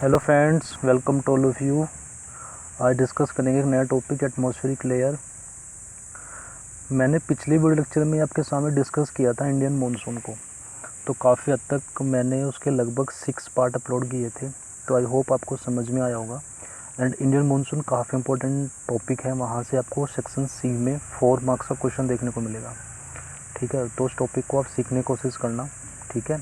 Hello friends, welcome to all of you. आज discuss करेंगे एक नया टॉपिक, एटमॉस्फेरिक लेयर। मैंने पिछले वीडियो लेक्चर में आपके सामने डिस्कस किया था इंडियन मॉनसून को, तो काफ़ी हद तक मैंने उसके लगभग 6 पार्ट अपलोड किए थे, तो आई होप आपको समझ में आया होगा। एंड इंडियन मॉनसून काफ़ी इंपॉर्टेंट टॉपिक है, वहाँ से आपको सेक्शन सी में 4 मार्क्स का क्वेश्चन देखने को मिलेगा। ठीक है, तो उस टॉपिक को आप सीखने की कोशिश करना। ठीक है,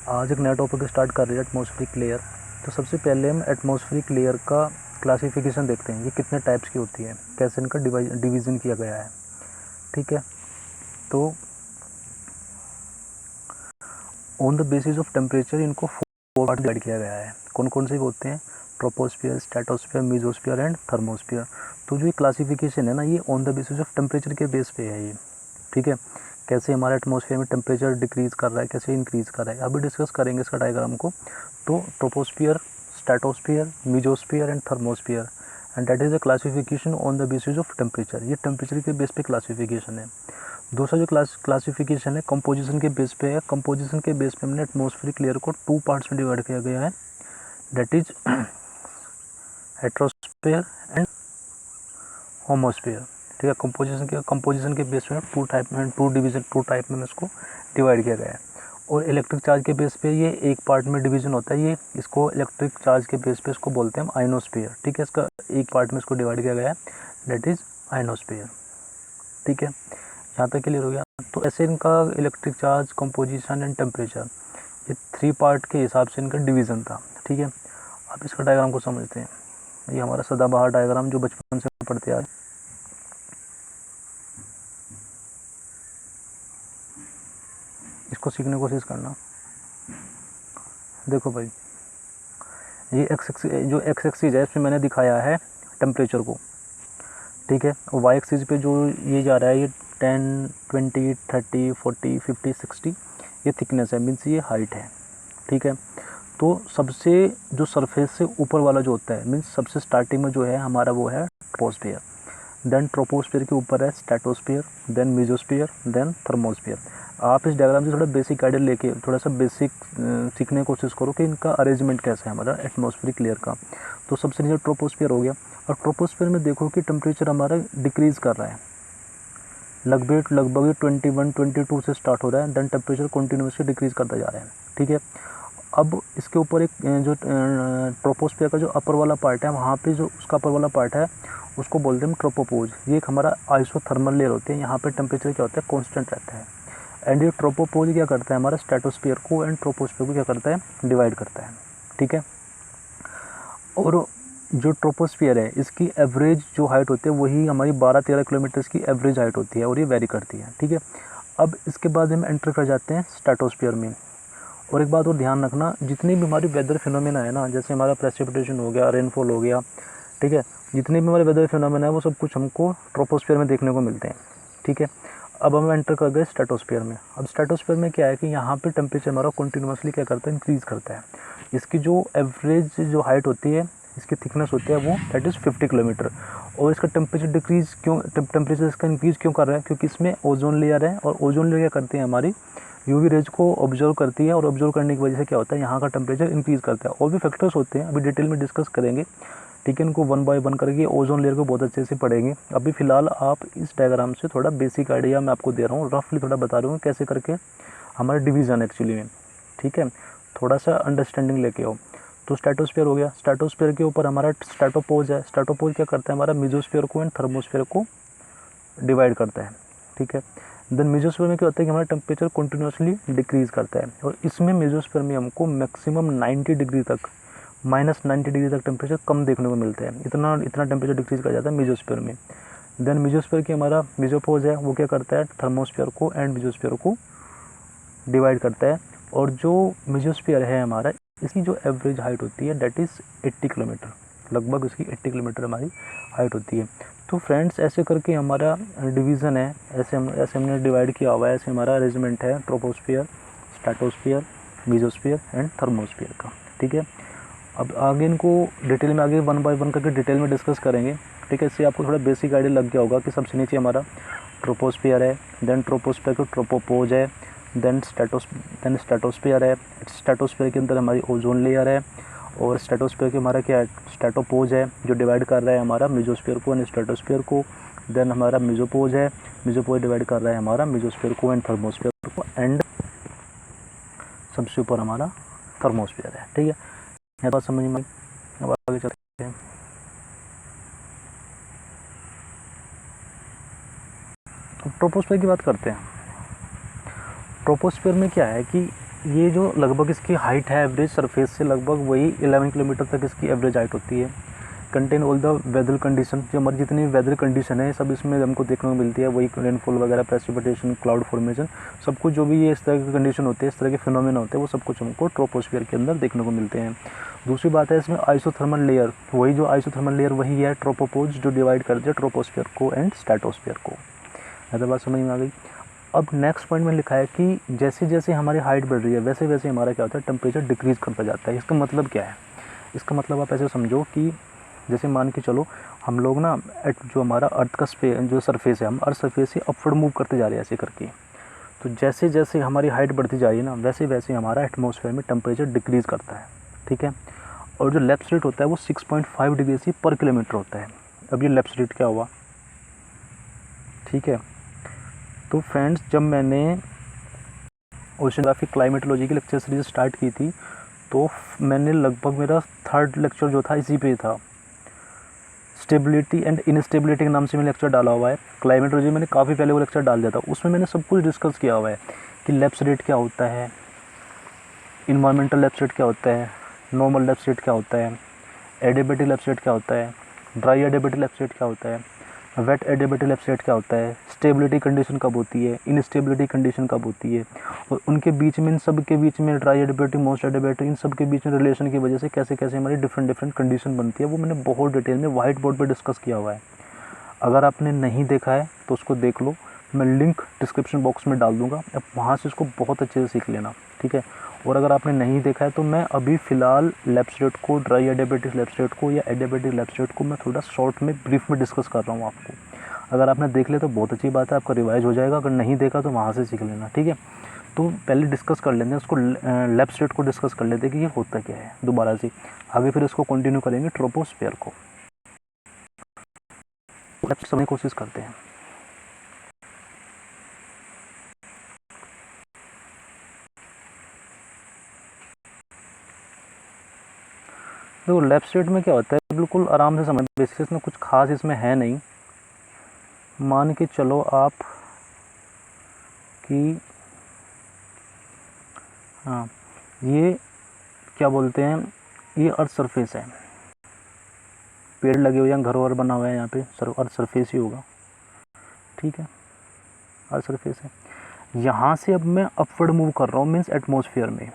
आज एक नया टॉपिक स्टार्ट कर रहे हैं, एटमॉस्फेरिक लेयर। तो सबसे पहले हम एटमॉस्फेरिक लेयर का क्लासिफिकेशन देखते हैं, ये कितने टाइप्स की होती है, कैसे इनका डिवीज़न किया गया है। ठीक है, तो on the basis of temperature इनको 4 पार्ट डिवाइड किया गया है। कौन कौन से होते हैं? Troposphere, stratosphere, mesosphere and thermosphere. तो जो ये क्लासिफिकेशन है ना, ये on the basis of temperature के बेस पे है ये। ठीक है, कैसे हमारे एटमॉस्फेयर में टेम्परेचर डिक्रीज़ कर रहा है, कैसे इंक्रीज़ कर रहा है, अभी डिस्कस करेंगे इसका डायग्राम को। तो troposphere, stratosphere, mesosphere and thermosphere, and that is a classification on the basis of temperature. ये टेम्परेचर के बेस पे क्लासिफिकेशन है। दूसरा जो क्लासिफिकेशन है कंपोजिशन के बेस पे है। कंपोजिशन के बेस पे हमने एटमॉस्फेरिक लेयर को 2 पार्ट्स में डिवाइड किया गया है, दैट इज हेट्रोस्फेयर एंड होमोस्फेयर। ठीक है, कंपोजिशन के बेस पे टू टाइप में इसको डिवाइड किया गया है। और इलेक्ट्रिक चार्ज के बेस पे ये एक पार्ट में डिवीजन होता है, ये इसको इलेक्ट्रिक चार्ज के बेस पे इसको बोलते हैं हम आयनोस्फीयर। ठीक है, इसका एक पार्ट में इसको डिवाइड किया गया है, दैट इज आयनोस्फीयर। ठीक है, यहाँ तक क्लियर हो गया। तो ऐसे इनका electric charge, composition and temperature, ये 3 पार्ट के हिसाब से इनका डिवीज़न था। ठीक है, अब इसका डायग्राम को समझते हैं। ये हमारा सदाबहार डायग्राम जो बचपन से पढ़ते आ रहे, इसको सीखने की कोशिश करना। देखो भाई, ये जो एक्स एक्सिस है इसमें मैंने दिखाया है टेम्परेचर को। ठीक है, और वाई एक्सिस पे जो ये जा रहा है, ये 10, 20, 30, 40, 50, 60 ये थिकनेस है, मीन्स ये हाइट है। ठीक है, तो सबसे जो सरफेस से ऊपर वाला जो होता है, मीन्स सबसे स्टार्टिंग में जो है हमारा वो है ट्रोपोस्फियर, देन ट्रोपोस्फियर के ऊपर है stratosphere, then mesosphere, then thermosphere. आप इस डायग्राम से थोड़ा बेसिक आइडिया लेके थोड़ा सा बेसिक सीखने की कोशिश करो कि इनका अरेंजमेंट कैसा है हमारा एटमॉस्फेरिक लेयर का। तो सबसे नीचे ट्रोपोस्फियर हो गया, और ट्रोपोस्फियर में देखो कि टेम्परेचर हमारा डिक्रीज़ कर रहा है, लगभग 21, 22 से स्टार्ट हो रहा है, देन टेम्परेचर कंटिन्यूसली डिक्रीज़ करता जा रहा है। ठीक है, अब इसके ऊपर एक जो ट्रोपोस्फियर का जो अपर वाला पार्ट है, वहाँ पे जो उसका अपर वाला पार्ट है उसको बोलते हैं हम ट्रोपोपोज। ये एक हमारा आइसोथर्मल लेयर होती है, यहाँ पे टेम्परेचर क्या होता है, कांस्टेंट रहता है। एंड ये ट्रोपोपोज क्या करता है, हमारा स्ट्रेटोस्फियर को एंड ट्रोपोस्फियर को क्या करता है, डिवाइड करता है। ठीक है, और जो ट्रोपोस्फियर है इसकी एवरेज जो हाइट होती है वही हमारी 12-13 किलोमीटर की एवरेज हाइट होती है, और ये वेरी करती है। ठीक है, अब इसके बाद हम एंटर कर जाते हैं स्ट्रेटोस्फियर में। और एक बात और ध्यान रखना, जितनी भी हमारी वेदर फिनोमेना है ना, जैसे हमारा प्रेसिपिटेशन हो गया, रेनफॉल हो गया, ठीक है, जितने भी हमारे वेदर फिनोमेना है वो सब कुछ हमको ट्रोपोस्फियर में देखने को मिलते हैं। ठीक है, अब हम एंटर कर गए स्ट्रेटोस्फियर में। अब स्ट्रेटोस्फियर में क्या है कि यहाँ पे टेम्परेचर हमारा कंटिन्यूसली क्या करता है, इंक्रीज़ करता है। इसकी जो एवरेज जो हाइट होती है, इसकी थिकनेस होती है वो दैट इज़ 50 किलोमीटर। और इसका टेम्परेचर इसका इंक्रीज़ क्यों कर रहा है, क्योंकि इसमें ओजोन लेयर है, और ओजोन लेयर क्या करती है, हमारी यूवी रेज को ऑब्जर्व करती है, और ऑब्जर्व करने की वजह से क्या होता है, यहाँ का टेम्परेचर इंक्रीज़ करता है। और भी फैक्टर्स होते हैं, अभी डिटेल में डिस्कस करेंगे। ठीक है, इनको 1 बाय 1 करके ओजोन लेयर को बहुत अच्छे से पढ़ेंगे। अभी फ़िलहाल आप इस डायग्राम से थोड़ा बेसिक आइडिया मैं आपको दे रहा हूँ, रफली थोड़ा बता रहा हूँ कैसे करके हमारा डिवीज़न एक्चुअली में। ठीक है, थोड़ा सा अंडरस्टैंडिंग लेके आओ। तो स्ट्रेटोस्फियर हो गया, स्ट्रेटोस्फियर के ऊपर हमारा स्ट्रेटोपोज है। स्ट्रेटोपोज क्या करता है, हमारा मेसोस्फियर को एंड थर्मोस्फियर को डिवाइड करता है। ठीक है, देन मेसोस्फीयर में क्या होता है कि हमारा टेम्परेचर कंटिन्यूसली डिक्रीज़ करता है, और इसमें मेसोस्फीयर में हमको मैक्सिमम 90 डिग्री तक, -90 डिग्री तक टेम्परेचर कम देखने को मिलता है। इतना टेम्परेचर डिक्रीज़ कर जाता है मेसोस्फीयर में। देन मेसोस्फीयर की हमारा मेसोपोज है, वो क्या करता है, थर्मोस्फीयर को एंड मेसोस्फीयर को डिवाइड करता है। और जो मेसोस्फीयर है हमारा, इसकी जो एवरेज हाइट होती है दैट इज़ 80 किलोमीटर, लगभग इसकी 80 किलोमीटर हमारी हाइट होती है। तो फ्रेंड्स, ऐसे करके हमारा डिवीज़न है, ऐसे हमने डिवाइड किया हुआ है, ऐसे हमारा अरेंजमेंट है troposphere, stratosphere, mesosphere and thermosphere का। ठीक है, अब आगे इनको डिटेल में आगे 1 बाय 1 करके डिटेल में डिस्कस करेंगे। ठीक है, इससे आपको थोड़ा बेसिक आइडिया लग गया होगा कि सबसे नीचे हमारा ट्रोपोस्फियर है, देन ट्रोपोस्फियर को ट्रोपोपोज है, देन स्ट्रेटोस्फियर है। स्ट्रेटोस्फियर के अंदर हमारी ओजोन लेयर है, और स्ट्रेटोस्फीयर के हमारा क्या है, स्ट्रेटोपोज है जो डिवाइड कर रहा है हमारा मेसोस्फीयर को एंड स्ट्रेटोस्फीयर को। देन हमारा मेसोपोज है, मेसोपोज डिवाइड कर रहा है हमारा मेसोस्फीयर को एंड थर्मोस्फीयर को, एंड सबसे ऊपर हमारा थर्मोस्फीयर है। ठीक है, ये बात समझ में। अब आगे चलते हैं। अब ट्रोपोस्फीयर की बात करते हैं। ट्रोपोस्फीयर में क्या है कि ये जो लगभग इसकी हाइट है एवरेज सरफेस से लगभग वही 11 किलोमीटर तक इसकी एवरेज हाइट होती है। Contain all the weather condition, जो हमारी जितनी वेदर कंडीशन है सब इसमें हमको देखने को मिलती है। वही रेनफॉल वगैरह, प्रेसिपिटेशन, क्लाउड फॉर्मेशन, सब कुछ जो भी ये इस तरह की कंडीशन होती है, इस तरह के फिनोमेना होते हैं, वो सब कुछ हमको ट्रोपोस्फीयर के अंदर देखने को मिलते हैं। दूसरी बात है इसमें आइसोथर्मल लेयर, वही जो आइसोथर्मल लेयर वही है ट्रोपोपोज जो डिवाइड करते हैं ट्रोपोस्फीयर को एंड स्ट्रेटोस्फीयर को। ऐसा बात समझ में आ गई। अब नेक्स्ट पॉइंट में लिखा है कि जैसे जैसे हमारी हाइट बढ़ रही है वैसे वैसे हमारा क्या होता है, टेम्परेचर डिक्रीज़ करता जाता है। इसका मतलब क्या है, इसका मतलब आप ऐसे समझो कि जैसे मान के चलो हम लोग ना जो हमारा अर्थ का जो सरफेस है, हम अर्थ सरफेस से अपवर्ड मूव करते जा रहे हैं ऐसे करके। तो जैसे जैसे हमारी हाइट बढ़ती जा रही है ना वैसे वैसे हमारा एटमॉस्फेयर में टेम्परेचर डिक्रीज़ करता है। ठीक है, और जो लेफ्ट रेट होता है वो 6.5 डिग्री सी पर किलोमीटर होता है। अब ये लेफ्ट रेट क्या हुआ, ठीक है। तो फ्रेंड्स, जब मैंने ओशनोग्राफी क्लाइमेटोलॉजी की लेक्चर सीरीज स्टार्ट की थी तो मैंने लगभग मेरा 3rd लेक्चर जो था इसी पे था, स्टेबिलिटी एंड इनस्टेबिलिटी के नाम से मैंने लेक्चर डाला हुआ है। क्लाइमेटोलॉजी मैंने काफ़ी पहले वो लेक्चर डाल दिया था, उसमें मैंने सब कुछ डिस्कस किया हुआ है कि लैप्स रेट क्या होता है, इन्वायरमेंटल लैप्स रेट क्या होता है, नॉर्मल लैप्स रेट क्या होता है, एडियाबेटिक लैप्स रेट क्या होता है, ड्राई एडियाबेटिक लैप्स रेट क्या होता है, वेट एडियाबेटिक लैप्स रेट क्या होता है, स्टेबिलिटी कंडीशन कब होती है, इनस्टेबिलिटी कंडीशन कब होती है, और उनके बीच में, इन सब के बीच में, ड्राई एडियाबेटिक, मोस्ट एडियाबेटिक, इन सब के बीच में रिलेशन की वजह से कैसे कैसे हमारी डिफरेंट कंडीशन बनती है, वो मैंने बहुत डिटेल में व्हाइट बोर्ड पर डिस्कस किया हुआ है। अगर आपने नहीं देखा है तो उसको देख लो, मैं लिंक डिस्क्रिप्शन बॉक्स में डाल दूंगा, अब वहाँ से इसको बहुत अच्छे से सीख लेना। ठीक है, और अगर आपने नहीं देखा है तो मैं अभी फ़िलहाल लैप्स रेट को, ड्राई एडियाबेटिक लैप्स रेट को या एडियाबेटिक लैप्स रेट को मैं थोड़ा शॉर्ट में ब्रीफ में डिस्कस कर रहा हूँ आपको। अगर आपने देख लिया तो बहुत अच्छी बात है, आपका रिवाइज हो जाएगा। अगर नहीं देखा तो वहाँ से सीख लेना। ठीक है, तो पहले डिस्कस कर लेते हैं उसको, लैप्स रेट को डिस्कस कर लेते हैं कि ये होता क्या है दोबारा से, आगे फिर इसको कंटिन्यू करेंगे ट्रोपोस्फीयर को। लैप्स समझने की कोशिश करते हैं। देखो लेफ्ट रेट में क्या होता है, बिल्कुल आराम से समझ, बेसिकली इसमें कुछ खास इसमें है नहीं। मान के चलो आप कि हाँ, ये क्या बोलते हैं, ये अर्थ सरफेस है, पेड़ लगे हुए हैं, घर वर बना हुआ है यहाँ पे, अर्थ सरफेस ही होगा। ठीक है, अर्थ सरफेस है। यहाँ से अब मैं अपवर्ड मूव कर रहा हूँ, मीन्स एटमॉस्फेयर में।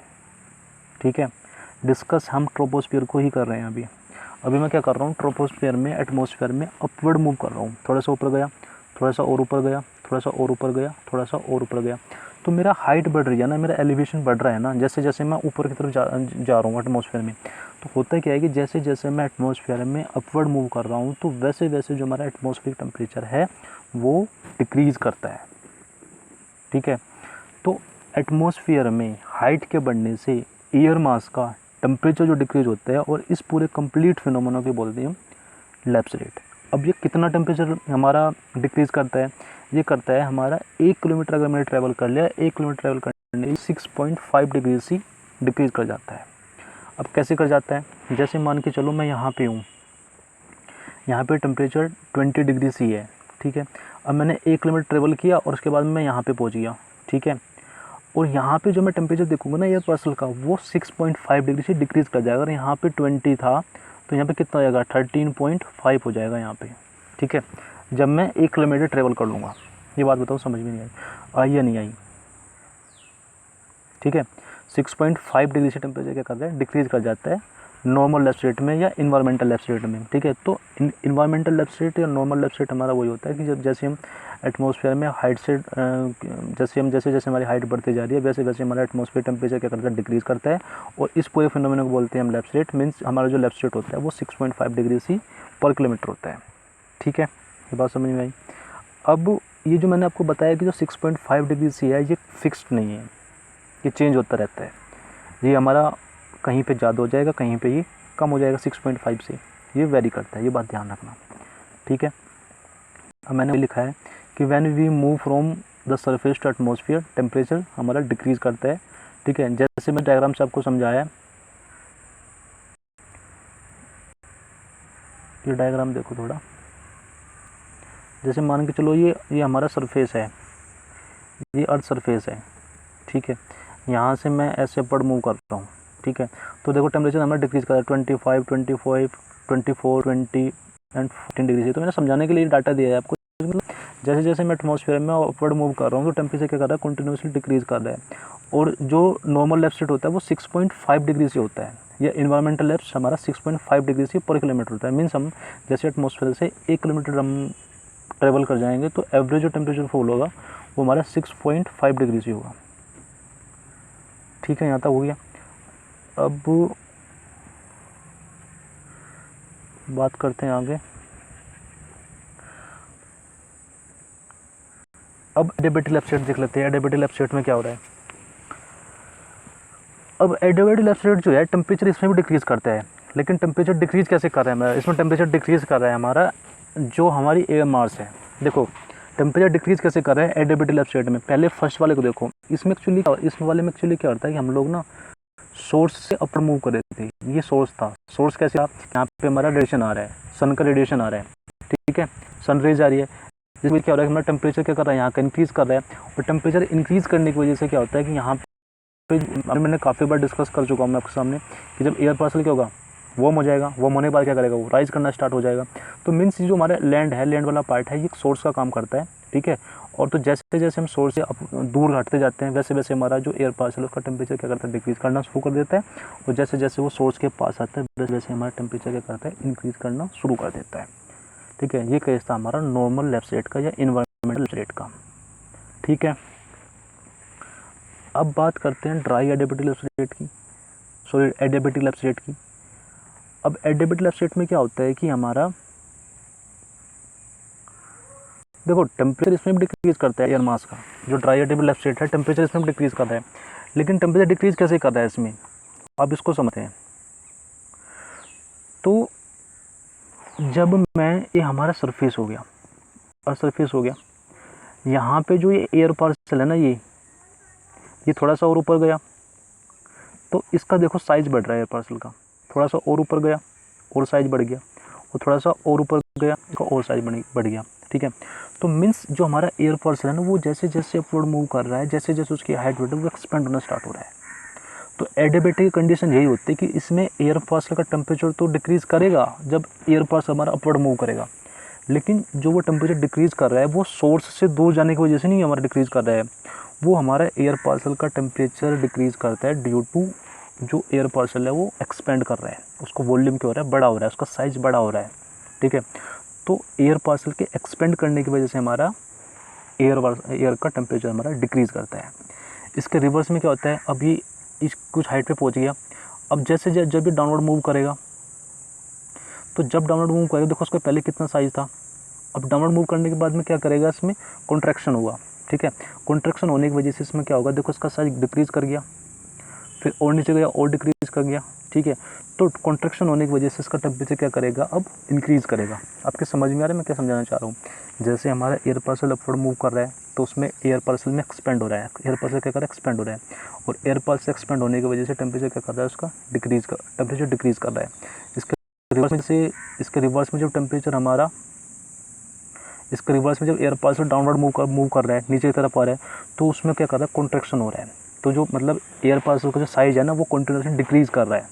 ठीक है, डिस्कस हम ट्रोपोस्फीयर को ही कर रहे हैं अभी मैं क्या कर रहा हूँ, ट्रोपोस्फीयर में, एटमॉस्फेयर में अपवर्ड मूव कर रहा हूँ। थोड़ा सा ऊपर गया, थोड़ा सा और ऊपर गया, थोड़ा सा और ऊपर गया, थोड़ा सा और ऊपर गया, तो मेरा हाइट बढ़ रही है ना, मेरा एलिवेशन बढ़ रहा है ना, जैसे जैसे मैं ऊपर की तरफ जा रहा हूँ एटमॉस्फेयर में। तो होता क्या है कि जैसे जैसे मैं एटमॉस्फेयर में अपवर्ड मूव कर रहा हूँ तो वैसे वैसे जो हमारा एटमॉस्फेयर टेम्परेचर है वो डिक्रीज़ करता है। ठीक है, तो एटमॉस्फेयर में हाइट के बढ़ने से एयर मास का टेम्परेचर जो डिक्रीज होता है, और इस पूरे कंप्लीट फिनोमेना को बोलते हैं लैप्स रेट। अब ये कितना टेम्परेचर हमारा डिक्रीज़ करता है, ये करता है हमारा 1 किलोमीटर अगर मैंने ट्रैवल कर लिया, 1 किलोमीटर ट्रैवल करने 6.5 डिग्री से डिक्रीज़ कर जाता है। अब कैसे कर जाता है, जैसे मान के चलो मैं यहाँ पे हूँ, यहाँ पे टेम्परेचर 20 डिग्री सी है। ठीक है, अब मैंने 1 किलोमीटर ट्रेवल किया और उसके बाद मैं यहाँ पे पहुँच गया। ठीक है, और यहाँ पे जो मैं टेम्परेचर देखूंगा ना एयर पार्सल का, वो 6.5 डिग्री से डिक्रीज़ कर जाएगा। अगर यहाँ पे 20 था तो यहाँ पे कितना हो जाएगा, 13.5 हो जाएगा यहाँ पे। ठीक है, जब मैं 1 किलोमीटर ट्रेवल कर लूँगा। ये बात बताओ समझ में नहीं आई या नहीं आई। ठीक है, 6.5 डिग्री से टेम्परेचर क्या करता है, डिक्रीज़ कर जाता है नॉर्मल लैप्स रेट में या इन्वायरमेंटल लैप्स रेट में। ठीक है, तो इन्वायरमेंटल लैप्स रेट या नॉर्मल लैप्स रेट हमारा वही होता है कि जब जैसे हम एटमॉस्फेयर में हाइट से जैसे जैसे हमारी हाइट बढ़ती जा रही है वैसे वैसे हमारा एटमॉस्फेयर टेम्परेचर क्या करता है, डिक्रीज़ करता है। और इस पूरे फिनोमेना को बोलते हैं हम लैप्स रेट, मीन्स हमारा जो लैप्स रेट होता है वो 6.5 डिग्री सी पर किलोमीटर होता है। ठीक है, ये बात समझ में आई। अब ये जो मैंने आपको बताया कि जो 6.5 डिग्री सी है ये फिक्स्ड नहीं है, ये चेंज होता रहता है। ये हमारा कहीं पे ज़्यादा हो जाएगा, कहीं पे ये कम हो जाएगा 6.5 से, ये वेरी करता है, ये बात ध्यान रखना। ठीक है, अब मैंने लिखा है कि when we move from the surface to atmosphere temperature हमारा डिक्रीज़ करता है। ठीक है, जैसे मैं डायग्राम से आपको समझाया, ये डायग्राम देखो थोड़ा, जैसे मान के चलो ये हमारा सरफेस है, ये अर्थ सरफेस है। ठीक है, यहाँ से मैं ऐसे अपवर्ड मूव कर रहा हूँ। ठीक है, तो देखो टेम्परेचर हमारा डिक्रीज़ कर रहा है 25, 24, 20 एंड 14 डिग्री से। तो मैंने समझाने के लिए डाटा दिया है आपको, जैसे जैसे मैं एटमॉस्फेयर में अपवर्ड मूव कर रहा हूँ तो टेम्परेचर क्या कर रहा है, कंटिन्यूसली डिक्रीज़ कर रहा है। और जो नॉर्मल लेफ्ट स्टेट होता है वो 6.5 डिग्री से होता है, या इन्वायरमेंटल लेफ्ट हमारा 6.5 डिग्री से पर किलोमीटर होता है। मीन्स हम जैसे एटमॉस्फेयर से 1 किलोमीटर हम ट्रेवल कर जाएंगे तो एवरेज जो टेम्परेचर फॉल होगा वो हमारा 6.5 डिग्री से होगा। ठीक है, यहाँ तक हो गया। अब बात करते हैं आगे। अब एडिएबेटिव लेफ्ट स्टेट देख लेते हैं, एडिएबेटिव लेफ्ट स्टेट में क्या हो रहा है। अब एडिएबेटिव लेफ्ट स्टेट जो है टेम्परेचर इसमें भी डिक्रीज़ करता है, लेकिन टेम्परेचर डिक्रीज़ कैसे कर रहा है हमारा, इसमें टेम्परेचर डिक्रीज़ कर रहा है हमारा जो हमारी एयर मास है। देखो टेम्परेचर डिक्रीज़ कैसे कर रहा है एडिएबेटिव लेफ्ट स्टेट में, पहले फर्स्ट वाले को देखो, इसमें एक्चुअली क्या होता है कि हम लोग ना सोर्स से अपर मूव कर रहे थे, ये सोर्स था। सोर्स कैसे, आप यहाँ पे हमारा रेडिएशन आ रहा है, सन का रेडिएशन आ रहा है। ठीक है, सन रेज आ रही है, जिसमें क्या हो रहा है हमारा टेम्परेचर क्या कर रहा है, यहाँ का इंक्रीज़ कर रहा है। और टेम्परेचर इंक्रीज़ करने की वजह से क्या होता है कि यहाँ पे मैंने काफ़ी बार डिस्कस कर चुका हूँ मैं आपके सामने कि जब एयर पार्सल क्या होगा, वार्म हो जाएगा, वार्म होने के बाद क्या करेगा, वो राइज करना स्टार्ट हो जाएगा। तो मीन्स जो हमारा लैंड है, लैंड वाला पार्ट है, ये सोर्स का काम करता है। ठीक है, और तो जैसे जैसे हम सोर्स से दूर हटते जाते हैं वैसे वैसे हमारा जो एयर पार्सल उसका टेम्परेचर क्या करता है, डिक्रीज़ करना शुरू कर देता है। और जैसे जैसे वो सोर्स के पास आता है वैसे वैसे हमारा टेम्परेचर क्या करता है, इंक्रीज़ करना शुरू कर देता है। ठीक है, ये केस था हमारा नॉर्मल लेफ्ट स्टेट का या इन्वायरमेंटल स्टेट का। ठीक है, अब बात करते हैं ड्राई एडिएबेटिव लेफ्ट स्टेट की, सॉरी एडिएबेटिव लेफ्ट स्टेट की। अब एडिएबेटिव लेफ्ट स्टेट में क्या होता है कि हमारा देखो टेम्परेचर इसमें भी डिक्रीज़ करता है एयर मास का, जो ड्राई एडिएबेटिव लेफ्ट स्टेट है टेम्परेचर इसमें भी डिक्रीज़ कर रहा है। लेकिन टेम्परेचर डिक्रीज़ कैसे कर रहा है इसमें, अब इसको समझते हैं। तो जब मैं, ये हमारा सरफेस हो गया और सरफेस हो गया, यहाँ पे जो ये एयर पार्सल है ना, ये थोड़ा सा और ऊपर गया तो इसका देखो साइज़ बढ़ रहा है एयर पार्सल का, थोड़ा सा और ऊपर गया और साइज़ बढ़ गया, और थोड़ा सा और ऊपर गया इसका और साइज़ बढ़ गया। ठीक है, तो मीन्स जो हमारा एयर पार्सल है ना वो जैसे जैसे अपवर्ड मूव कर रहा है, जैसे जैसे उसकी हाइट बढ़ रही है वो एक्सपेंड होना स्टार्ट हो रहा है। तो एडिएबेटिव की कंडीशन यही होती है कि इसमें एयर पार्सल का टेम्परेचर तो डिक्रीज़ करेगा जब एयर पार्सल हमारा अपवर्ड मूव करेगा, लेकिन जो वो टेम्परेचर डिक्रीज़ कर रहा है वो सोर्स से दूर जाने की वजह से नहीं हमारा डिक्रीज़ कर रहा है, वो हमारा एयर पार्सल का टेम्परेचर डिक्रीज़ करता है ड्यू टू जो एयर पार्सल है वो एक्सपेंड कर रहा है, उसको वॉल्यूम क्या हो रहा है, बड़ा हो रहा है, उसका साइज़ बड़ा हो रहा है। ठीक है, तो एयर पार्सल के एक्सपेंड करने की वजह से हमारा एयर का टेम्परेचर हमारा डिक्रीज़ करता है। इसके रिवर्स में क्या होता है, अब ये इस कुछ हाइट पे पहुंच गया, अब जैसे जब ये डाउनवर्ड मूव करेगा, तो जब डाउनवर्ड मूव करेगा देखो उसका पहले कितना साइज़ था, अब डाउनवर्ड मूव करने के बाद में क्या करेगा, इसमें कॉन्ट्रैक्शन होगा। ठीक है, कॉन्ट्रैक्शन होने की वजह से इसमें क्या होगा, देखो इसका साइज डिक्रीज़ कर गया, फिर और नीचे गया और डिक्रीज़ कर गया। ठीक है, तो कॉन्ट्रैक्शन होने की वजह से इसका टेम्परेचर क्या करेगा, अब इंक्रीज़ करेगा। आपके समझ में आ रहा है मैं क्या समझाना चाह रहा हूँ। जैसे हमारा एयर पार्सल अपवर्ड मूव कर रहा है तो उसमें एयर पार्सल में एक्सपेंड हो रहा है, एयर पार्सल क्या कर रहा है, एक्सपेंड हो रहा है, और एयर पार्सल एक्सपेंड होने की वजह से टेम्परेचर क्या कर रहा है, उसका टेम्परेचर डिक्रीज़ कर रहा है। इसके रिवर्स में जब टेम्परेचर हमारा, इसके रिवर्स में जब एयर पार्सल डाउनवर्ड मूव कर रहा है, नीचे की तरफ आ रहा है, तो उसमें क्या कर रहा है, कॉन्ट्रैक्शन हो रहा है। तो जो मतलब एयर पार्सल का जो साइज़ है ना वो कंटिन्यूसली डिक्रीज़ कर रहा है,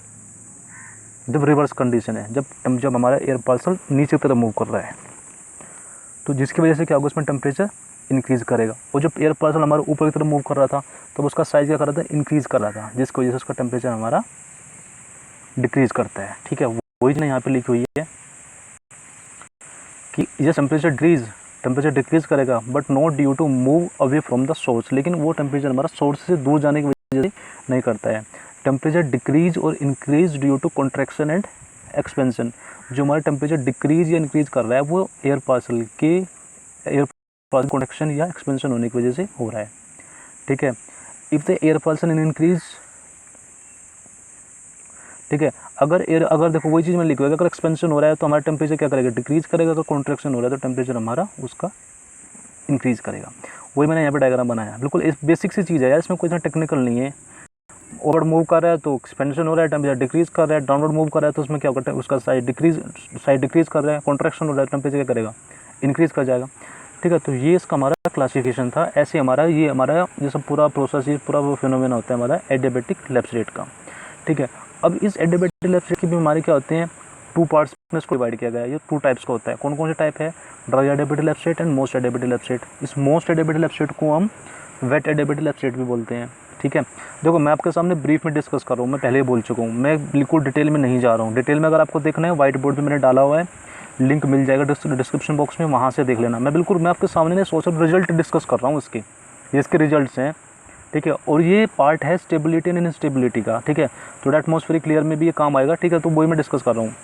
जब रिवर्स कंडीशन है, जब हमारा एयर पार्सल नीचे की तरफ मूव कर रहा है, तो जिसकी वजह से क्या होगा, उसमें टेम्परेचर इंक्रीज़ करेगा। और जब एयर पार्सल हमारा ऊपर की तरफ मूव कर रहा था तब उसका साइज़ क्या कर रहा था, इंक्रीज़ कर रहा था, जिसकी वजह से उसका टेम्परेचर हमारा डिक्रीज़ करता है। ठीक है, वही चीज़ यहाँ पे लिखी हुई है कि ये टेम्परेचर डिक्रीज़ करेगा but not due to move away from the source, लेकिन वो टेम्परेचर हमारा सोर्स से दूर जाने की वजह से नहीं करता है। टेम्परेचर डिक्रीज़ और increase due to contraction and expansion, जो हमारा टेम्परेचर डिक्रीज़ या इंक्रीज़ कर रहा है वो एयर पार्सल कॉन्ट्रैक्शन या एक्सपेंशन होने की वजह से हो रहा है। ठीक है, if the air parcel increase ठीक है। अगर देखो वही चीज़ मैं लिखूँगा, अगर एक्सपेंशन हो रहा है तो हमारा टेम्परेचर क्या करेगा, डिक्रीज़ करेगा, अगर कॉन्ट्रैक्शन हो रहा है तो टेम्परेचर हमारा उसका इंक्रीज़ करेगा। वही मैंने यहाँ पे डायग्राम बनाया, बिल्कुल इस बेसिक सी चीज़ है यार, इसमें कोई इतना टेक्निकल नहीं है। ओवर मूव कर रहा है तो एक्सपेंशन हो रहा है, टेम्परेचर डिक्रीज़ कर रहा है, डाउनवर्ड मूव कर रहा है तो उसमें क्या होगा, उसका साइड डिक्रीज़ कर रहा है, कॉन्ट्रैक्शन हो रहा है, टेम्परेचर क्या करेगा, इंक्रीज़ कर जाएगा। ठीक है, तो ये इसका हमारा क्लासिफिकेशन था। ऐसे हमारा ये सब पूरा प्रोसेस, ये पूरा वो फिनोमेना होता है हमारा एडियाबेटिक लेफ्ट साइड का। ठीक है, अब इस एडियाबेटिक लेफ्ट साइड की बीमारी क्या होते हैं, 2 पार्ट्स में इसको डिवाइड किया गया है। ये 2 टाइप्स का होता है। कौन कौन से टाइप है, dry adiabatic left side and most adiabatic left side. इस मोस्ट एडियाबेटिक लेफ्ट साइड को हम वेट एडियाबेटिक लेफ्ट साइड भी बोलते हैं। ठीक है, देखो मैं आपके सामने ब्रीफ में डिस्कस कर रहा हूँ, मैं पहले ही बोल चुका हूँ, मैं बिल्कुल डिटेल में नहीं जा रहा हूँ। डिटेल में अगर आपको देखना है, व्हाइट बोर्ड पे मैंने डाला हुआ है, लिंक मिल जाएगा डिस्क्रिप्शन बॉक्स में, वहाँ से देख लेना। मैं आपके सामने सोशल रिजल्ट डिस्कस कर रहा हूँ इसके, ये इसके रिजल्ट्स हैं। ठीक है, और ये पार्ट है स्टेबिलिटी एंड इनस्टेबिलिटी का। ठीक है, तो एटमॉस्फेरिक क्लियर में भी ये काम आएगा। ठीक है, तो वही मैं डिस्कस कर रहा हूँ।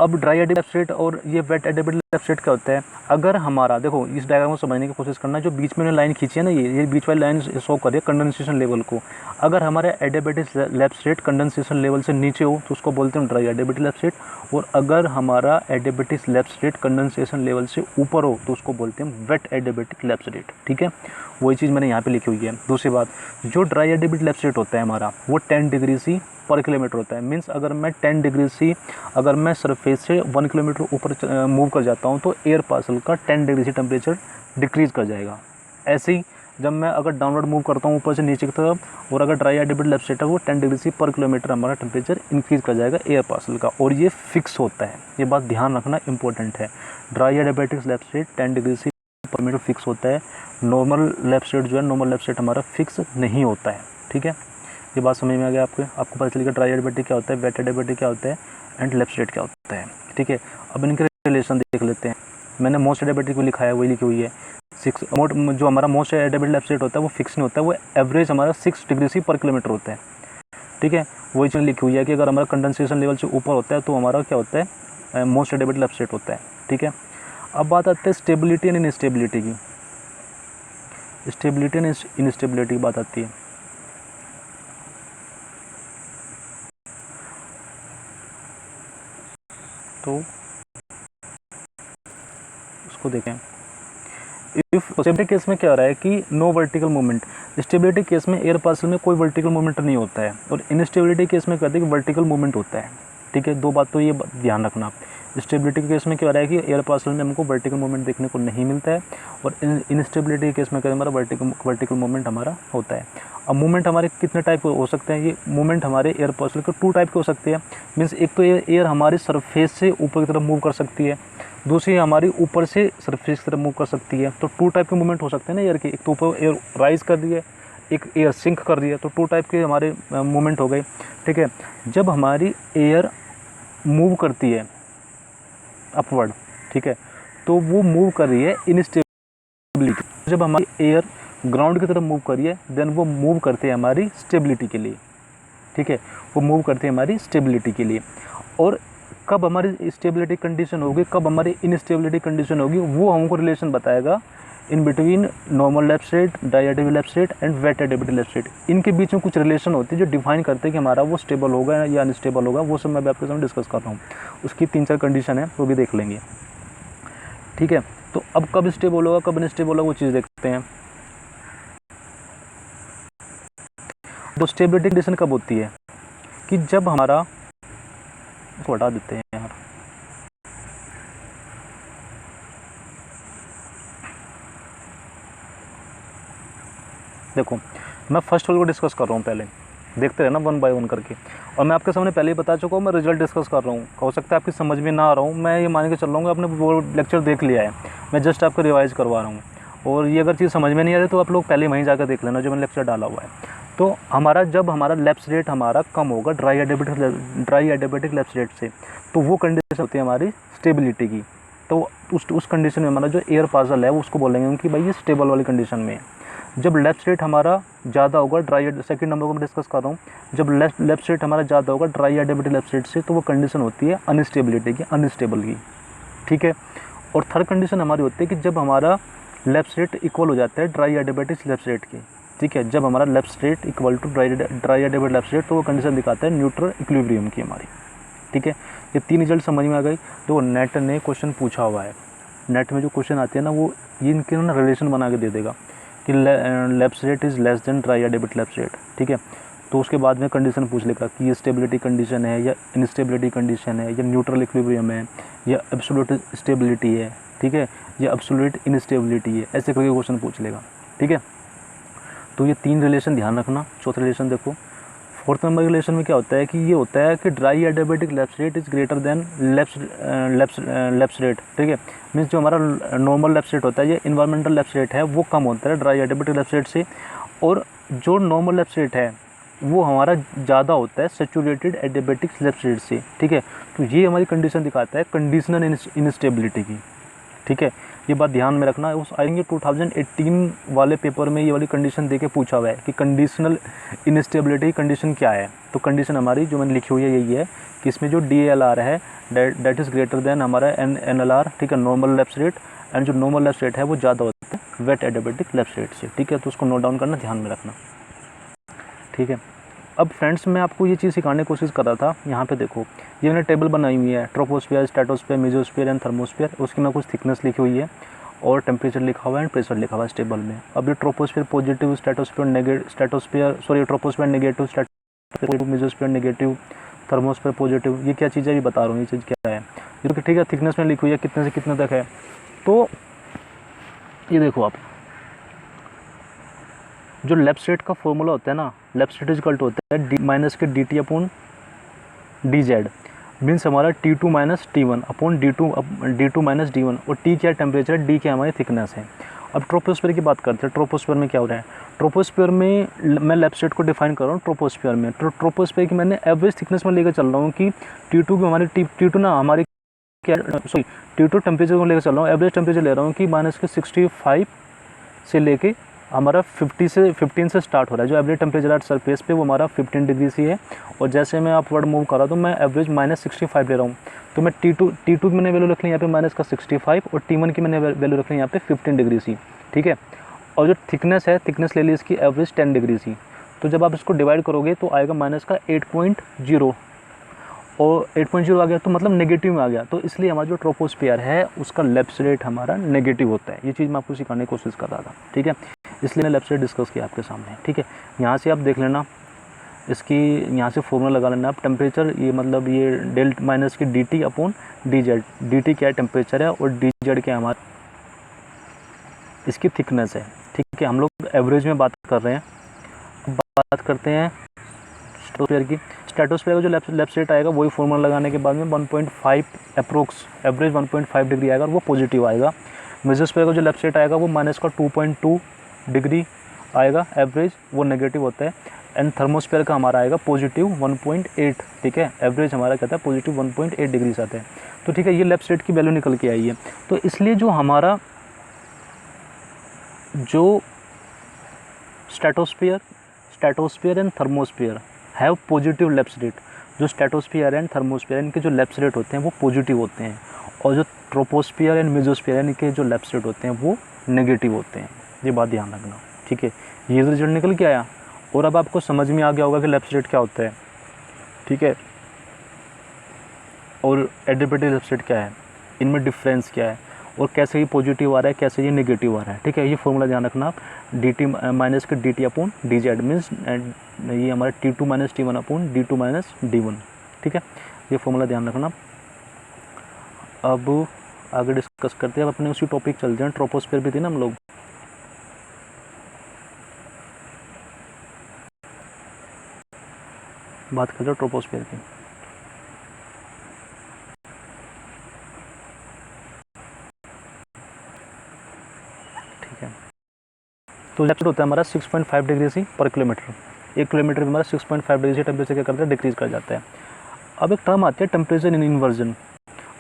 अब ड्राई एडियाबेटिक लेफ्ट साइड और ये वेट एडियाबेटिक लेफ्ट साइड क्या होता है, अगर हमारा देखो इस डायग्राम को समझने की कोशिश करना, जो बीच में लाइन खींची है ना, ये बीच वाली लाइन शो कर रही है कंडेंसेशन लेवल को। अगर हमारा adiabatic left side condensation level से नीचे हो तो उसको बोलते हैं ड्राई एडियाबेटिक लेफ्ट साइड, और अगर हमारा adiabatic left side condensation level से ऊपर हो तो उसको बोलते हैं वेट एडियाबेटिक लेफ्ट साइड। ठीक है, वही चीज़ मैंने यहाँ पे लिखी हुई है। दूसरी बात, जो ड्राई एडियाबेटिक लेफ्ट साइड होता है हमारा, वो 10 डिग्री सी पर किलोमीटर होता है। मीन्स अगर मैं 10 डिग्री सी, अगर मैं सरफेस से 1 किलोमीटर ऊपर मूव कर जाता हूँ तो एयर पार्सल का 10 डिग्री से टेम्परेचर डिक्रीज़ कर जाएगा। ऐसे ही जब मैं अगर डाउनवर्ड मूव करता हूँ ऊपर से नीचे की तरफ, और अगर ड्राई एडियाबेटिक लेफ्ट साइड है, वो 10 डिग्री सी पर किलोमीटर हमारा टेम्परेचर इंक्रीज़ कर जाएगा एयर पार्सल का, और ये फिक्स होता है। ये बात ध्यान रखना इंपॉर्टेंट है। Dry adiabatic left side 10 degree C per kilometre fix होता है। नॉर्मल लेफ्ट साइड जो है, नॉर्मल लेफ्ट साइड हमारा फिक्स नहीं होता है। ठीक है, ये बात समझ में आ गया आपको पता चलेगा ड्राई एडियाबेटिक क्या होता है, वेट एडियाबेटिक क्या होता है, एंड लेफ्ट साइड क्या होता है। ठीक है, अब इनके रिलेशन देख लेते हैं। मैंने मोस्ट एडियाबेटिक को लिखा है, वही लिखी हुई है। जो हमारा मोस्ट एडियाबेटिक लेफ्ट साइड होता है वो फिक्स नहीं होता है, वो एवरेज हमारा 6 डिग्री सी पर किलोमीटर होता है। ठीक है, वही चीज़ लिखी हुई है कि अगर हमारा कंडेंसेशन लेवल से ऊपर होता है तो हमारा क्या होता है, मोस्ट एडियाबेटिक लेफ्ट साइड होता है। ठीक है, अब बात आती है स्टेबिलिटी एंड इनस्टेबिलिटी की। स्टेबिलिटी एंड इनस्टेबिलिटी की बात आती है। तो उसको देखें। इफ स्टेबिलिटी केस में क्या हो रहा है कि no vertical movement. Stability case में एयर पार्सल में कोई वर्टिकल मूवमेंट नहीं होता है, और इनस्टेबिलिटी केस में कहते हैं कि वर्टिकल मूवमेंट होता है। ठीक है, 2 बात तो ये ध्यान रखना। स्टेबिलिटी के केस में क्या हो रहा है कि एयर पार्सल में हमको वर्टिकल मूवमेंट देखने को नहीं मिलता है, और इनस्टेबिलिटी के केस में क्या हमारा वर्टिकल मूवमेंट हमारा होता है। अब मूवमेंट हमारे कितने टाइप के हो सकते हैं, ये मूवमेंट हमारे एयर पार्सल के 2 टाइप के हो सकते हैं। मीन्स एक तो एयर हमारी सरफेस से ऊपर की तरफ मूव कर सकती है, दूसरी हमारी ऊपर से सरफेस की तरफ मूव कर सकती है। तो 2 टाइप के मूवमेंट हो सकते हैं ना एयर के, एक तो ऊपर एयर राइज कर रही है, एक एयर सिंक कर रही है, तो 2 टाइप के हमारे मूवमेंट हो गए। ठीक है, जब हमारी एयर मूव करती है अपवर्ड, ठीक है, तो वो मूव कर रही है इनस्टेबिलिटी। जब हमारी एयर ग्राउंड की तरफ मूव कर रही है, देन वो मूव करते हैं हमारी स्टेबिलिटी के लिए। ठीक है, वो मूव करते हैं हमारी स्टेबिलिटी के लिए। और कब हमारी स्टेबिलिटी कंडीशन होगी, कब हमारी इनस्टेबिलिटी कंडीशन होगी, वो हमको रिलेशन बताएगा in between normal left side, dry adiabatic left side and wet adiabatic left side. इनके बीच में कुछ रिलेशन होती है जो डिफाइन करते हैं कि हमारा वो स्टेबल होगा या अनस्टेबल होगा। वो सब मैं आपके सामने डिस्कस कर रहा हूँ। उसकी 3-4 कंडीशन है, वो भी देख लेंगे। ठीक है, तो अब कब स्टेबल होगा, कब अनस्टेबल होगा, वो चीज़ देखते हैं। तो स्टेबिलिटी कंडीशन कब होती है कि जब हमारा, इसको हटा देते हैं यार, देखो मैं फर्स्ट वाले को डिस्कस कर रहा हूँ, पहले देखते रहना 1 बाय 1 करके। और मैं आपके सामने पहले ही बता चुका हूँ, मैं रिजल्ट डिस्कस कर रहा हूँ। हो सकता है आपकी समझ में ना आ रहा हूँ, मैं ये मान के चल रहा हूँ कि आपने वो लेक्चर देख लिया है, मैं जस्ट आपको रिवाइज़ करवा रहा हूँ। और ये अगर चीज़ समझ में नहीं आ रही तो आप लोग पहले वहीं जाकर देख लेना जो मैंने लेक्चर डाला हुआ है। तो हमारा जब हमारा लेफ्ट रेट हमारा कम होगा ड्राई एडियाबेटिक लेफ्ट रेट से, तो वो कंडीशन होती है हमारी स्टेबिलिटी की। तो उस कंडीशन में हमारा जो एयर पार्सल है उसको बोलेंगे कि भाई ये स्टेबल वाली कंडीशन में है। जब लेफ्ट रेट हमारा ज़्यादा होगा सेकंड नंबर को मैं डिस्कस कर रहा हूँ, जब लेफ्ट रेट हमारा ज़्यादा होगा ड्राई एडियाबेटिक लेफ्ट रेट से, तो वो कंडीशन होती है अनस्टेबिलिटी की, अनस्टेबल की। ठीक है, और थर्ड कंडीशन हमारी होती है कि जब हमारा लेफ्ट रेट इक्वल हो जाता है ड्राई एडियाबेटिक लेफ्ट रेट की। ठीक है, जब हमारा left rate equal to dry adiabatic left rate, तो वो कंडीशन दिखाता है न्यूट्रल इक्विलिब्रियम की हमारी। ठीक है, ये 3 रिजल्ट समझ में आ गई। तो नेट ने क्वेश्चन पूछा हुआ है, नेट में जो क्वेश्चन आते हैं ना वो ये इनके ना रिलेशन बना के दे देगा कि lapse rate is less than dry adiabatic left rate. ठीक है, तो उसके बाद में कंडीशन पूछ लेगा कि ये स्टेबिलिटी कंडीशन है या इनस्टेबिलिटी कंडीशन है या न्यूट्रल इक्विलिब्रियम है या एब्सोल्यूट स्टेबिलिटी है, ठीक है, या एब्सोल्यूट इनस्टेबिलिटी है, ऐसे करके क्वेश्चन पूछ लेगा। ठीक है, तो ये 3 रिलेशन ध्यान रखना। चौथा रिलेशन देखो, 4th नंबर रिलेशन में क्या होता है कि ये होता है कि dry adiabatic left rate is greater than left rate. ठीक है, मीन्स जो हमारा नॉर्मल लेफ्ट रेट होता है, ये इन्वायरमेंटल लेफ्ट रेट है, वो कम होता है ड्राई एडियाबेटिक लेफ्ट रेट से, और जो नॉर्मल लेफ्ट रेट है वो हमारा ज़्यादा होता है सैचुरेटेड एडियाबेटिक लेफ्ट रेट से। ठीक है, तो ये हमारी कंडीशन दिखाता है कंडीशनल इनस्टेबिलिटी की। ठीक है, ये बात ध्यान में रखना। उस आएंगे 2018 वाले पेपर में ये वाली कंडीशन देके पूछा हुआ है कि कंडीशनल इनस्टेबिलिटी कंडीशन क्या है। तो कंडीशन हमारी जो मैंने लिखी हुई है यही है कि इसमें जो DALR है दैट इज़ ग्रेटर देन हमारा NLR, ठीक है, नॉर्मल लेफ्ट रेट, एंड जो नॉर्मल लेफ्ट रेट है वो ज़्यादा होता है वेट एडियाबेटिक लेफ्ट रेट से। ठीक है, तो उसको नोट डाउन करना, ध्यान में रखना। ठीक है, अब फ्रेंड्स मैं आपको ये चीज़ सिखाने की कोशिश कर रहा था। यहाँ पे देखो ये मैंने टेबल बनाई हुई है, troposphere, stratosphere, mesosphere and thermosphere. उसकी मैं कुछ थिकनेस लिखी हुई है और टेम्परेचर लिखा हुआ है एंड प्रेशर लिखा हुआ है इस टेबल में। अब ये troposphere positive, troposphere negative, stratosphere mesosphere negative, thermosphere positive, ये क्या चीज़ है ये बता रहा हूँ, ये चीज़ क्या है। ये तो ठीक है, थिकनेस में लिखी हुई है कितने से कितने तक है। तो ये देखो आप, जो लेफ्ट रेट का फॉर्मूला होता है ना, लेफ्ट रेट इक्वल टू होता है माइनस के dt अपॉन dz, मीन्स हमारा T2 minus T1 upon D2 minus D1, और T क्या टेम्परेचर है, D क्या हमारी थिकनेस है। अब ट्रोपोस्फीयर की बात करते हैं। ट्रोपोस्फीयर में क्या हो रहा है, ट्रोपोस्फीयर में मैं लेफ्ट रेट को डिफाइन कर रहा हूँ ट्रोपोस्फीयर में। ट्रोपोस्फीयर की मैंने एवरेज थिकनेस में लेकर चल रहा हूँ कि T2 की हमारी T2 ना हमारी क्या, सॉरी T2 टेम्परेचर को लेकर चल रहा हूँ, एवरेज टेम्परेचर ले रहा हूँ कि माइनस के 65 से लेके हमारा 15 से स्टार्ट हो रहा है। जो एवरेज टेम्परेचर एट सरफेस पे वो हमारा 15 डिग्री सी है, और जैसे मैं अपवर्ड मूव कर रहा हूँ तो मैं एवरेज -65 ले रहा हूँ। तो मैं T2 की मैंने वैल्यू रख ली यहाँ पे -65, और T1 की मैंने वैल्यू रख ली यहाँ पे 15 डिग्री सी। ठीक है, और जो थिकनेस है, थिकनेस ले ली इसकी एवरेज 10 डिग्री सी। तो जब आप इसको डिवाइड करोगे तो आएगा -8.0, और 8.0 आ गया तो मतलब नेगेटिव में आ गया। तो इसलिए हमारा जो ट्रोपोस्फीयर है उसका लेफ्ट रेट हमारा नेगेटिव होता है। ये चीज़ मैं आपको सिखाने की कोशिश कर रहा था। ठीक है, इसलिए मैंने लेफ्ट रेट डिस्कस किया आपके सामने। ठीक है, यहाँ से आप देख लेना, इसकी यहाँ से फॉर्मूला लगा लेना आप। टेम्परेचर ये मतलब ये डेल्ट माइनस की dt अपॉन dz, dt क्या है टेम्परेचर है और dz क्या है हमारा इसकी थिकनेस है। ठीक है, हम लोग एवरेज में बात कर रहे हैं। अब बात करते हैं स्ट्रेटोस्फीयर की। स्ट्रेटोस्फीयर का जो लेफ्ट रेट आएगा वही फॉर्मूला लगाने के बाद में 1.5 अप्रोक्स एवरेज 1.5 डिग्री आएगा और वो पॉजिटिव आएगा। मेसोस्फीयर का जो लेफ्ट रेट आएगा वो -2.2 डिग्री आएगा एवरेज, वो नेगेटिव होता है। एंड थर्मोस्फीयर का हमारा आएगा पॉजिटिव 1.8। ठीक है, एवरेज हमारा कहता है पॉजिटिव 1.8 डिग्री आता है। तो ठीक है, ये लेफ्ट रेट की वैल्यू निकल के आई है। तो इसलिए जो हमारा जो stratosphere and thermosphere have positive left rate, जो स्ट्रेटोस्फीयर एंड थर्मोस्फीयर इनके जो लेफ्ट रेट होते हैं वो पॉजिटिव होते हैं, और जो ट्रोपोस्फीयर एंड मेसोस्फीयर इनके जो लेफ्ट रेट होते हैं वो नेगेटिव होते हैं। ये बात ध्यान रखना। ठीक है, ये रिजल्ट निकल के आया, और अब आपको समझ में आ गया होगा कि लेफ्ट रेट क्या होता है। ठीक है, और एडियाबेटिक लेफ्ट रेट क्या है, इनमें डिफरेंस क्या है, और कैसे ये पॉजिटिव आ रहा है, कैसे ये नेगेटिव आ रहा है। ठीक है, ये फॉर्मूला ध्यान रखना आप, dt माइनस के dt अपॉन dz, मीन्स ये हमारा T2 minus T1 upon D2 minus D1। ठीक है, ये फॉर्मूला ध्यान रखना। अब आगे डिस्कस करते हैं। अब अपने उसी टॉपिक चलते हैं, ट्रोपोस्फीयर भी थी ना हम लोग। बात करते हैं ट्रोपोस्फीयर की। ठीक है, तो लेफ्ट होता है हमारा 6.5 degree C per kilometre. 1 kilometre में हमारा 6.5 डिग्री से टेम्परेचर क्या करता है, डिक्रीज कर जाता है। अब एक टर्म आती है टेम्परेचर इन इन्वर्जन।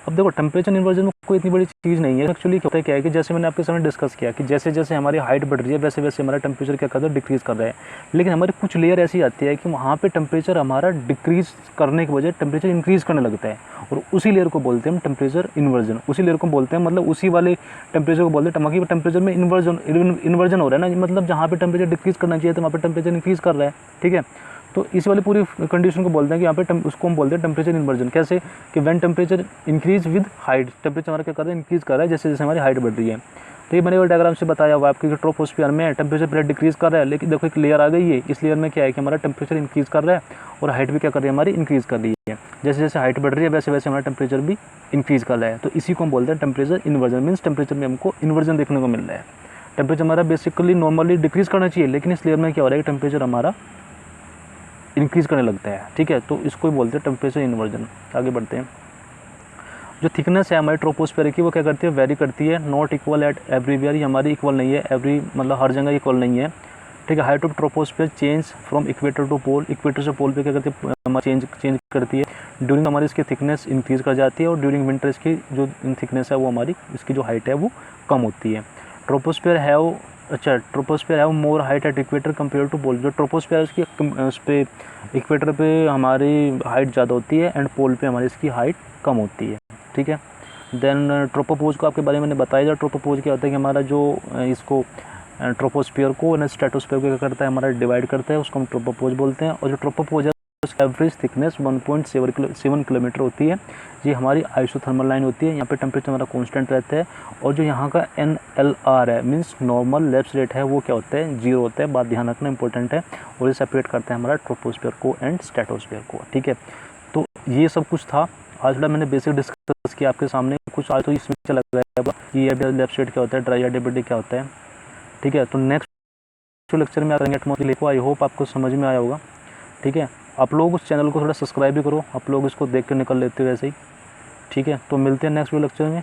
अब देखो टेम्परेचर इन्वर्जन में कोई इतनी बड़ी चीज़ नहीं है एक्चुअली। क्या है कि जैसे मैंने आपके सामने डिस्कस किया कि जैसे जैसे हमारी हाइट बढ़ रही है वैसे वैसे हमारा टेम्परेचर क्या कर रहा है, डिक्रीज़ कर रहा है। लेकिन हमारी कुछ लेयर ऐसी आती है कि वहाँ पे टेम्परेचर हमारा डिक्रीज़ करने की बजाय टेम्परेचर इंक्रीज़ करने लगता है, और उसी लेयर को बोलते हैं हम टेम्परेचर इन्वर्जन। उसी लेयर को बोलते हैं, मतलब उसी वाले टेम्परेचर को बोलते हैं, बाकी टेम्परेचर में इन्वर्जन हो रहा है ना, मतलब जहाँ पे टेम्परेचर डिक्रीज़ करना चाहिए तो वहाँ पे टेम्परेचर इंक्रीज़ कर रहा है। ठीक है, तो इस वाली पूरी कंडीशन को बोलते हैं कि यहाँ पे उसको हम बोलते हैं टेम्परेचर इन्वर्जन। कैसे कि when temperature increase with height, temperature हमारा क्या कर रहा है, इंक्रीज़ कर रहा है जैसे जैसे हमारी हाइट बढ़ रही है। तो ये मैंने वो डायग्राम से बताया हुआ आपकी ट्रोपोस्फियर में टेम्परेचर पहले डिक्रीज़ कर रहा है, लेकिन देखो एक लेयर आ गई है, इस लेयर में क्या है कि हमारा टेम्परेचर इंक्रीज़ कर रहा है और हाइट भी क्या कर रही है, हमारी इंक्रीज़ कर रही है। जैसे जैसे हाइट बढ़ रही है वैसे वैसे हमारा टेम्परेचर भी इंक्रीज़ कर रहा है। तो इसी को हम बोलते हैं टेम्परेचर इन्वर्जन। मीन्स टेम्परेचर में हमको इन्वर्जन देखने को मिल रहा है। टेम्परेचर हमारा बेसिकली नॉर्मली डिक्रीज़ करना चाहिए, लेकिन इस लेयर में क्या हो रहा है, टेम्परेचर हमारा इंक्रीज़ करने लगता है। ठीक है, तो इसको ही बोलते हैं टेम्परेचर इन्वर्जन। आगे बढ़ते हैं। जो थिकनेस है हमारी ट्रोपोस्फियर की वो क्या करती है, वेरी करती है, नॉट इक्वल एट एवरीवेयर, ये हमारी इक्वल नहीं है, एवरी मतलब हर जगह इक्वल नहीं है। ठीक है, height of troposphere change from equator to pole, equator से पोल पे क्या करती है, हमारी चेंज करती है। ड्यूरिंग हमारी इसकी थिकनेस इंक्रीज़ कर जाती है, और ड्यूरिंग विंटर इसकी जो थिकनेस है वो हमारी इसकी जो हाइट है वो कम होती है। Troposphere have troposphere have more height at equator compare to pole. जो ट्रोपोस्फियर है उसकी उस पर इक्वेटर पे हमारी हाइट ज़्यादा होती है एंड पोल पे हमारी इसकी हाइट कम होती है। ठीक है, देन ट्रोपोपोज को आपके बारे में मैंने बताया था। ट्रोपोपोज क्या होता है कि हमारा जो इसको ट्रोपोस्फियर को ना स्ट्रेटोस्फियर को क्या करता है, हमारा डिवाइड करता है, उसको हम ट्रोपोपोज बोलते हैं। और जो ट्रोपोपोज है उसकी एवरेज थिकनेस 1.7 किलोमीटर होती है। ये हमारी आइसोथर्मल लाइन होती है, यहाँ पे टेम्परेचर हमारा कांस्टेंट रहता है। और जो यहाँ का NLR है मीन्स नॉर्मल लैप्स रेट है, वो क्या होता है, 0 होता है। बात ध्यान रखना इंपॉर्टेंट है, और ये सेपरेट करता है हमारा ट्रोपोस्फियर को एंड स्ट्रेटोस्फियर को। ठीक है, तो ये सब कुछ था आज थोड़ा मैंने बेसिक डिस्कस किया आपके सामने। कुछ आज तो इसमें चला गया कि लैप्स रेट क्या होता है, ड्राई एडिबिलिटी क्या होता है। ठीक है, तो नेक्स्ट लेक्चर में करेंगे एटमॉस्फेयर को। आई होप आपको समझ में आया होगा। ठीक है, आप लोग उस चैनल को थोड़ा सब्सक्राइब भी करो, आप लोग इसको देख कर निकल लेते हो वैसे ही। ठीक है, तो मिलते हैं नेक्स्ट लेक्चर में।